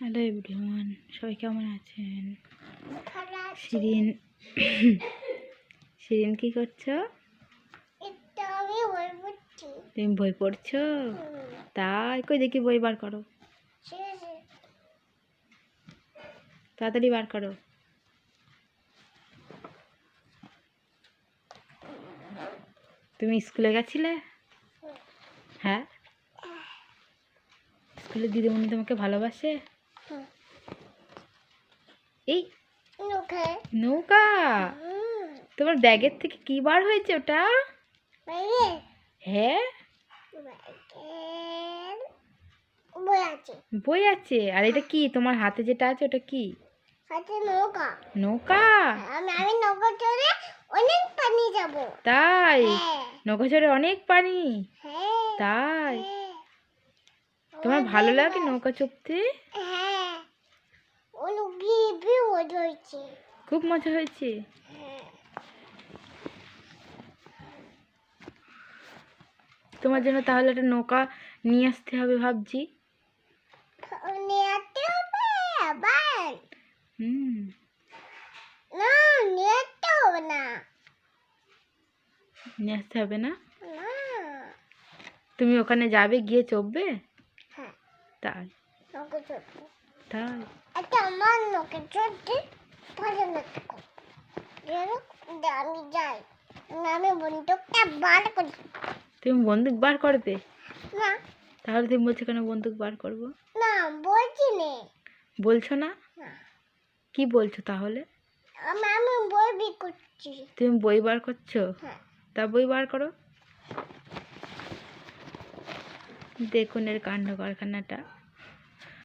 Hello everyone, সবাই কেমন আছেন? শিরিন শিরিন কি করছো? তুমি বই পড়ছো? তাই কই দেখি বই বার করো, তাড়াতাড়ি বার করো। তুমি স্কুলে গেছিলে? হ্যাঁ, স্কুলে দিদিমণি তোমাকে ভালোবাসে? এই নৌকা, তোমার ব্যাগের থেকে কি বার হয়েছে ওটা? হ্যাঁ, বই আছে। আর এটা কি তোমার হাতে যেটা আছে ওটা কি? নৌকা। নৌকা? আমি নৌকা চড়ে অনেক পানি যাব। তাই? নৌকা চড়ে অনেক পানি? তাই? তোমার ভালো লাগে নৌকা চড়তে? খুব মজা হয়েছে। তোমার জন্য তাহলে একটা নৌকা নিয়ে আসতে হবে ভাবছি। নিয়ে আসতে হবে না? তুমি ওখানে যাবে, গিয়ে চড়বে? তাই? তাই? আমার নৌকা চড়তে আমি যাই, আমি বন্দুকটা বার করি। তুমি বন্দুক বার করবে? না। তাহলে তুমি বলছো কেন বন্দুক বার করবো? না বলছি না। বলছো না? কি বলছো তাহলে? আমি বই বার করছি। তুমি বই বার করছো? তা বই বার করো। দেখুন এর কাণ্ড কারখানাটা।